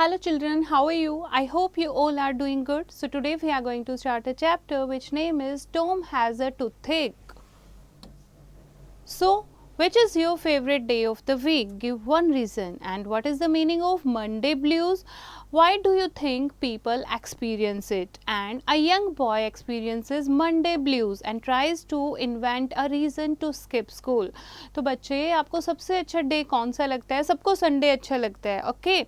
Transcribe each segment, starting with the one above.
Hello children, how are you? I hope you all are doing good. So today we are going to start a chapter which name is Tom has a toothache. So, which is your favorite day of the week? Give one reason. And what is the meaning of Monday blues? Why do you think people experience it? And a young boy experiences Monday blues and tries to invent a reason to skip school. तो बच्चे आपको सबसे अच्छा day कौन सा लगता है? सबको संडे अच्छा लगता है, ओके?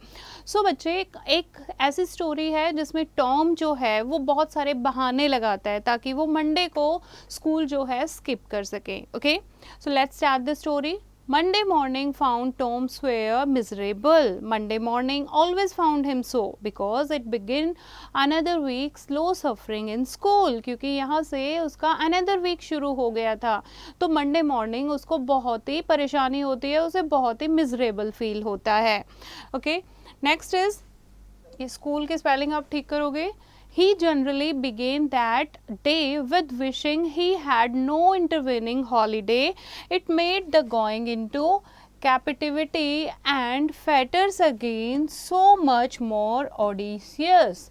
सो बच्चे एक ऐसी स्टोरी है जिसमें टॉम जो है वो बहुत सारे बहाने लगाता है ताकि वो मंडे को स्कूल जो है स्किप कर सके, okay? So let's start the story. Monday morning found Tom Sawyer miserable. Monday morning always found him so because it began another week slow suffering in school. क्योंकि यहाँ से उसका another week शुरू हो गया था तो Monday morning उसको बहुत ही परेशानी होती है, उसे बहुत ही miserable feel होता है. Okay, next is ये स्कूल के स्पेलिंग आप ठीक करोगे. He generally began that day with wishing he had no intervening holiday. It made the going into captivity and fetters again so much more odious.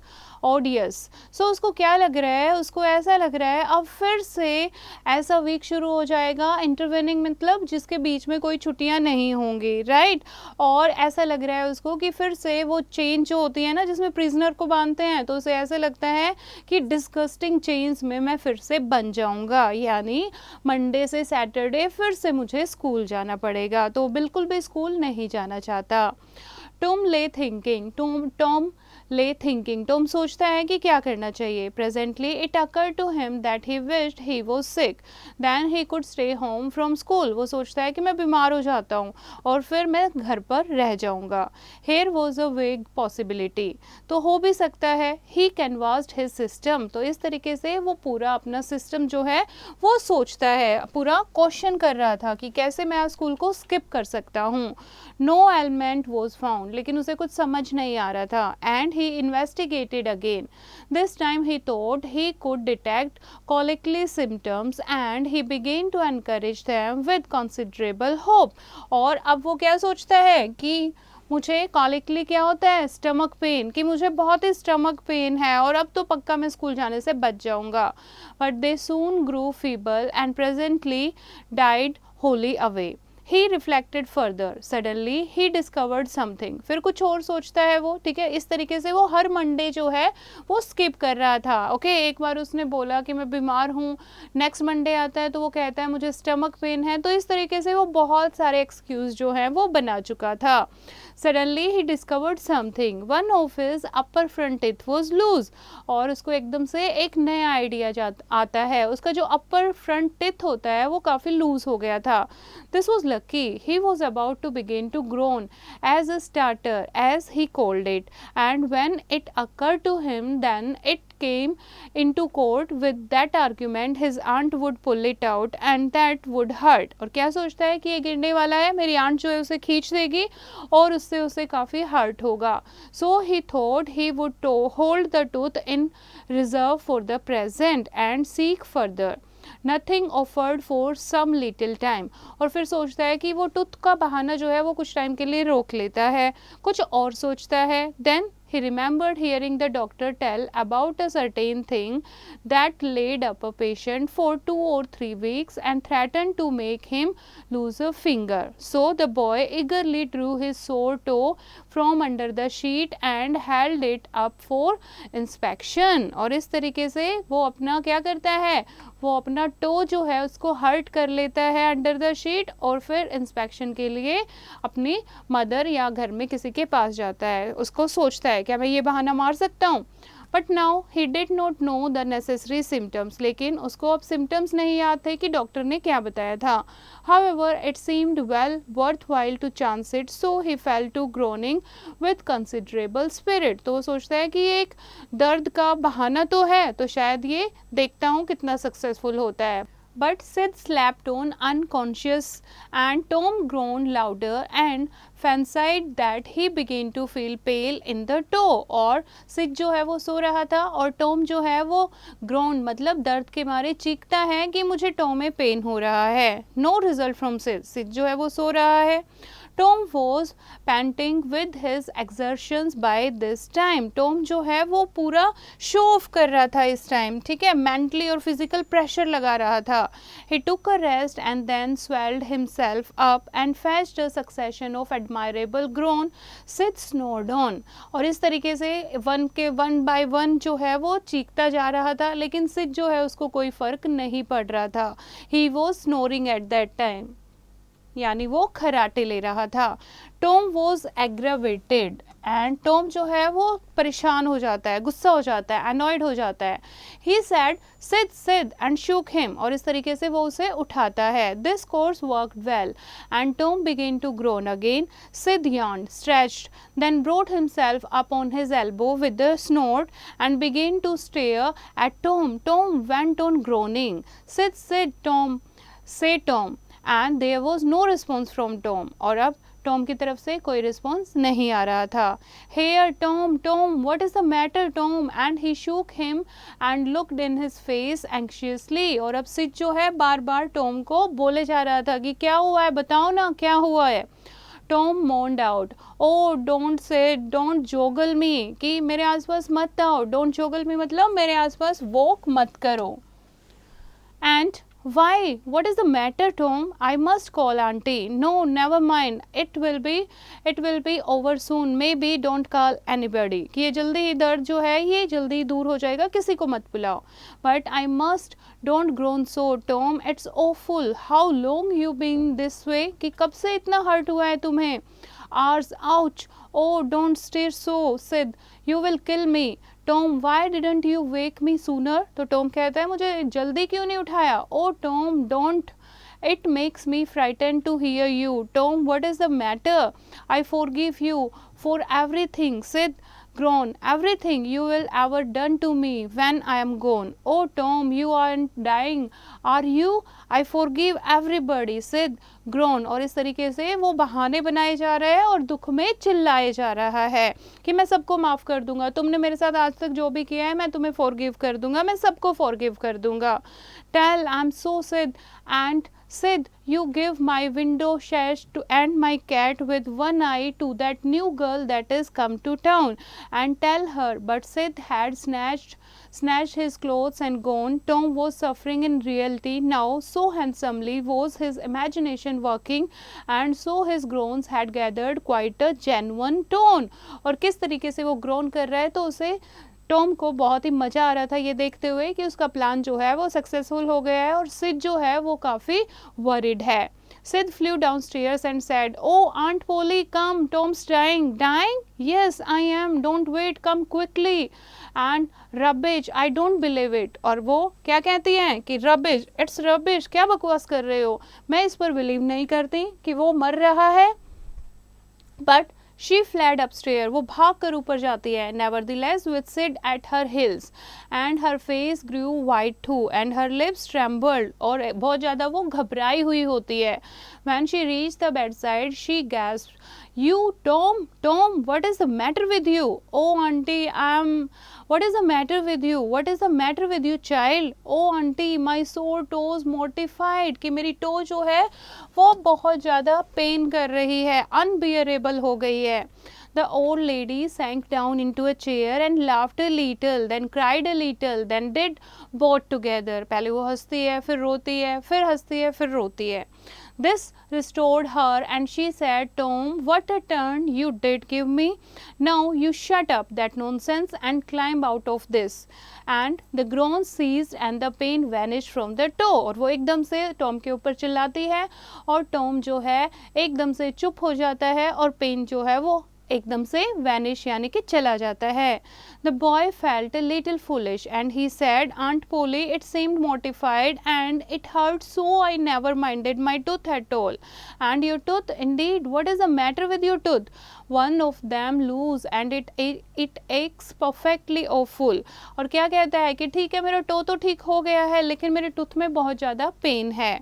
सो उसको क्या लग रहा है, उसको ऐसा लग रहा है अब फिर से ऐसा वीक शुरू हो जाएगा. इंटरवेनिंग मतलब जिसके बीच में कोई छुट्टियां नहीं होंगी, राइट? और ऐसा लग रहा है उसको कि फिर से वो चेन जो होती है ना जिसमें प्रिजनर को बांधते हैं, तो उसे ऐसा लगता है कि डिस्गस्टिंग चेन्स में मैं फिर से बन जाऊंगा, यानी मंडे से सैटरडे फिर से मुझे स्कूल जाना पड़ेगा. तो बिल्कुल भी स्कूल नहीं जाना चाहता. टॉम ले थिंकिंग टॉम सोचता है कि क्या करना चाहिए. Presently it occurred to him that he wished he was sick then he could stay home from school. वो सोचता है कि मैं बीमार हो जाता हूँ और फिर मैं घर पर रह जाऊँगा. हेयर वॉज अ वेग पॉसिबिलिटी, तो हो भी सकता है. ही कैनवास्ड हिज सिस्टम, तो इस तरीके से वो पूरा अपना सिस्टम जो है वो सोचता है, पूरा क्वेश्चन कर रहा था कि कैसे मैं स्कूल को स्किप कर सकता हूँ. नो एलिमेंट वॉज फाउंड, लेकिन उसे कुछ समझ नहीं आ रहा था. And he investigated again. This time he thought he could detect colicky symptoms and he began to encourage them with considerable hope. और अब वो क्या सोचता है कि मुझे कॉलिकली क्या होता है, स्टमक पेन, कि मुझे बहुत ही स्टमक पेन है और अब तो पक्का मैं स्कूल जाने से बच जाऊंगा. But they soon grew feeble and presently died wholly away. He reflected further. Suddenly he discovered something. फिर कुछ और सोचता है वो, ठीक है? इस तरीके से वो हर मंडे जो है वो स्किप कर रहा था. ओके, एक बार उसने बोला कि मैं बीमार हूँ, नेक्स्ट मंडे आता है तो वो कहता है मुझे स्टमक पेन है. तो इस तरीके से वो बहुत सारे एक्सक्यूज जो हैं वो बना चुका था. Suddenly he discovered something. One of his upper front teeth was loose. और उसको एकदम से एक नया आइडिया आता है. उसका जो अपर फ्रंट टिथ होता है वो काफ़ी लूज हो गया था. This was lucky. He was about to begin to groan as a starter, as he called it. And when it occurred to him, then it came into court with that argument his aunt would pull it out and that would hurt. और क्या सोचता है कि ये गिरने वाला है, मेरी आंट जो है उसे खींच देगी और उससे उसे काफ़ी हर्ट होगा. So he thought he would hold the tooth in reserve for the present and seek further. Nothing offered for some little time. और फिर सोचता है कि वो टूथ का बहाना जो है वो कुछ टाइम के लिए रोक लेता है, कुछ और सोचता है. Then he remembered hearing the doctor tell about a certain thing that laid up a patient for 2 or 3 weeks and threatened to make him lose a finger. So the boy eagerly drew his sore toe from under the sheet and held it up for inspection. और इस तरीके से वो अपना क्या करता है, वो अपना टो जो है उसको हर्ट कर लेता है अंडर द शीट और फिर इंस्पेक्शन के लिए अपनी मदर या घर में किसी के पास जाता है. उसको सोचता है क्या मैं ये बहाना मार सकता हूँ. But now he did not know the necessary symptoms, लेकिन उसको अब सिम्टम्स नहीं याद थे कि डॉक्टर ने क्या बताया था. However, it seemed well worthwhile to chance it, so he fell to groaning with considerable spirit. तो वो सोचता है कि एक दर्द का बहाना तो है, तो शायद ये देखता हूँ कितना सक्सेसफुल होता है. But Sid slept on unconscious and Tom groaned louder and fancied that he began to feel pale in the toe. और सिड जो है वो सो रहा था और टॉम जो है वो ग्रोन मतलब दर्द के मारे चीखता है कि मुझे टो में पेन हो रहा है. No result from Sid. Sid जो है वो सो रहा है. Tom was panting with his exertions by this time. Tom जो है वो पूरा शो ऑफ कर रहा था इस टाइम, ठीक है, मेंटली और फिजिकल प्रेशर लगा रहा था। He took a rest and then swelled himself up and fetched a succession of admirable groans. Sid snored on. और इस तरीके से वन बाय वन जो है वो चीखता जा रहा था, लेकिन सिड जो है उसको कोई फर्क नहीं पड़ रहा था। He was snoring at that time, यानी वो खराटे ले रहा था। Tom was aggravated and Tom जो है वो परेशान हो जाता है, गुस्सा हो जाता है, अनॉयड हो जाता है। He said Sid Sid and shook him, और इस तरीके से वो उसे उठाता है। This course worked well and Tom began to groan again. Sid yawned, stretched, then brought himself up on his elbow with a snort and began to stare at Tom. Tom went on groaning. Sid, Tom, say Tom. And there was no response from Tom. और अब Tom की तरफ से कोई response नहीं आ रहा था। Here Tom, Tom, what is the matter Tom? And he shook him and looked in his face anxiously. और अब सिड जो है बार बार टॉम को बोले जा रहा था कि क्या हुआ है, बताओ ना क्या हुआ है। Tom moaned out, oh don't say, don't joggle me, कि मेरे आसपास मत आओ। don't joggle me मतलब मेरे आसपास वॉक मत करो। And why? What is the matter, Tom? I must call auntie. No, never mind. It will be over soon. Maybe don't call anybody. कि ये जल्दी दर्द जो है ये जल्दी दूर हो जाएगा, किसी को मत बुलाओ। But I must. Don't groan so, Tom. It's awful. How long you been this way? कि कब से इतना हर्ट हुआ है तुम्हें? Hours. Ouch. Oh, don't stare so, Sid. You will kill me. Tom why didn't you wake me sooner. तो Tom कहता है मुझे जल्दी क्यों नहीं उठाया। Oh Tom don't, it makes me frighten to hear you. Tom what is the matter. I forgive you for everything. Sid groan, everything you will ever done to me when I am gone. Oh Tom, you aren't dying, are you? I forgive everybody. Sid groan। और इस तरीके से वो बहाने बनाए जा रहे हैं और दुख में चिल्लाए जा रहा है कि मैं सबको माफ़ कर दूंगा, तुमने मेरे साथ आज तक जो भी किया है मैं तुम्हें फॉरगिव कर दूंगा, मैं सबको फॉरगिव कर दूंगा। Tell, I'm so Sid, and Sid, you give my window sash to and my cat with one eye to that new girl that is come to town, and tell her. But Sid had snatched his clothes and gone. Tom was suffering in reality now, so handsomely was his imagination working, and so his groans had gathered quite a genuine tone. और किस तरीके से वो grown कर रहा है तो उसे टॉम को बहुत ही मज़ा आ रहा था ये देखते हुए कि उसका प्लान जो है वो सक्सेसफुल हो गया है और सिड जो है वो काफ़ी वरिड है। Sid flew downstairs and said, "Oh, Aunt Polly, come, Tom's dying." "Dying? Yes, I am. Don't wait, come quickly." And rubbish, I don't believe it. और वो क्या कहती हैं कि rubbish, it's rubbish, क्या बकवास कर रहे हो, मैं इस पर बिलीव नहीं करती कि वो मर रहा है। But she fled upstairs, वो भाग कर ऊपर जाती है। Nevertheless, with Sid at her heels, and her face grew white too, and her lips trembled, और बहुत ज़्यादा वो घबराई हुई होती है। When she reached the bedside, she gasped, "You, Tom, Tom, what is the matter with you?" "Oh, auntie, what is the matter with you? What is the matter with you, child?" "Oh, auntie, my sore toes mortified," कि मेरी to जो है वो बहुत ज़्यादा pen कर रही है, अनबियरेबल हो गई है। The old lady sank down into a chair and laughed a little, then cried a little, then did both together. पहले वो हंसती है, फिर रोती है, फिर हंसती है, फिर रोती है। This restored her and she said, "Tom, what a turn you did give me. Now you shut up that nonsense and climb out of this." And the groans ceased and the pain vanished from the toe. और वो एकदम से Tom के ऊपर चिल्लाती है और Tom जो है एकदम से चुप हो जाता है और पेन जो है वो एकदम से वैनिश यानी कि चला जाता है। The boy felt a little foolish and he said, "Aunt Polly, it seemed mortified and it hurt so I never minded my tooth at all." "And your tooth, indeed, what is the matter with your tooth?" "One of them loose and it aches perfectly awful." और क्या कहता है कि ठीक है मेरा to तो ठीक हो गया है लेकिन मेरे टूथ में बहुत ज़्यादा पेन है।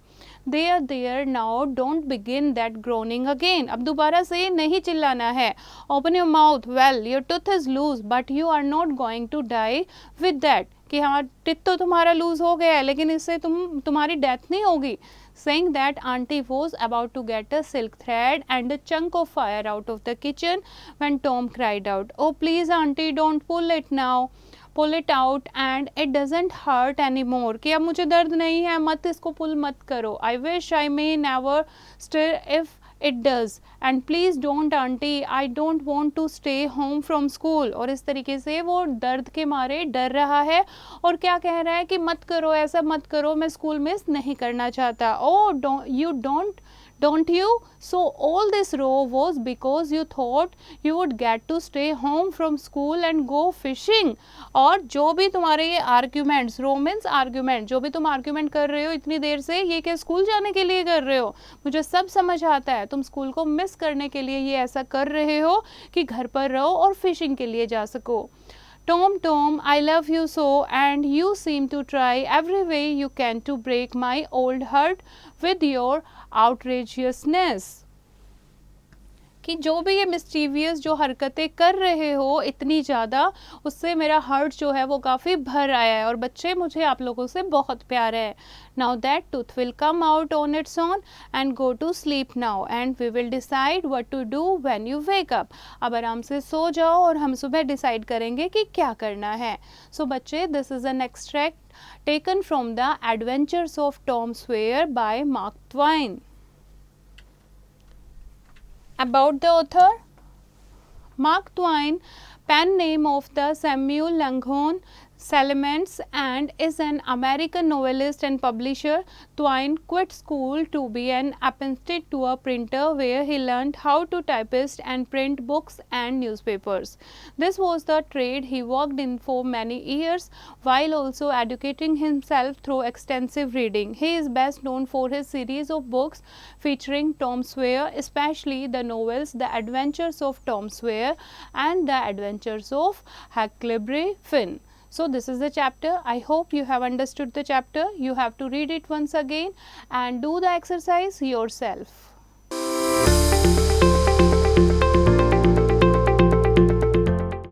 There now, don't begin that groaning again. अब दोबारा से नहीं चिल्लाना है। Open your mouth. Well, your tooth is loose, but you are not going to die with that. कि हाँ टिथ तो तुम्हारा लूज हो गया है लेकिन इससे तुम्हारी डेथ नहीं होगी। saying that auntie was about to get a silk thread and a chunk of fire out of the kitchen when Tom cried out, "Oh please auntie, don't pull it out and it doesn't hurt anymore." कि अब मुझे दर्द नहीं है, मत इसको पुल मत करो. I wish I may never stir if it does, and please don't auntie, I don't want to stay home from school. और इस तरीके से वो दर्द के मारे डर रहा है और क्या कह रहा है कि मत करो, ऐसा मत करो, मैं स्कूल मिस नहीं करना चाहता. Oh, you don't you? So all this row was because you thought you would get to stay home from school and go fishing. और जो भी तुम्हारे ये आर्ग्यूमेंट्स, रोमेंस आर्ग्यूमेंट, जो भी तुम आर्ग्यूमेंट कर रहे हो इतनी देर से, ये क्या स्कूल जाने के लिए कर रहे हो? मुझे सब समझ आता है, तुम स्कूल को मिस करने के लिए ये ऐसा कर रहे हो कि घर पर रहो और फिशिंग के लिए जा सको. Tom, I love you so, and you seem to try every way you can to break my old heart with your outrageousness. कि जो भी ये मिस्टीवियस जो हरकतें कर रहे हो इतनी ज़्यादा, उससे मेरा हर्ट जो है वो काफ़ी भर आया है और बच्चे मुझे आप लोगों से बहुत प्यार है. Now that tooth will come out on its own and go to sleep now and we will decide what to do when you wake up. अब आराम से सो जाओ और हम सुबह डिसाइड करेंगे कि क्या करना है. सो बच्चे, this is an extract taken from the adventures of Tom Sawyer bye mark twine. About the author, Mark Twain, pen name of the Samuel Langhorne Salamence, and is an American novelist and publisher. Twain quit school to be an apprentice to a printer where he learned how to typeist and print books and newspapers. This was the trade he worked in for many years while also educating himself through extensive reading. He is best known for his series of books featuring Tom Sawyer, especially the novels The Adventures of Tom Sawyer and The Adventures of Huckleberry Finn. So this is the chapter. I hope you have understood the chapter. You have to read it once again and do the exercise yourself.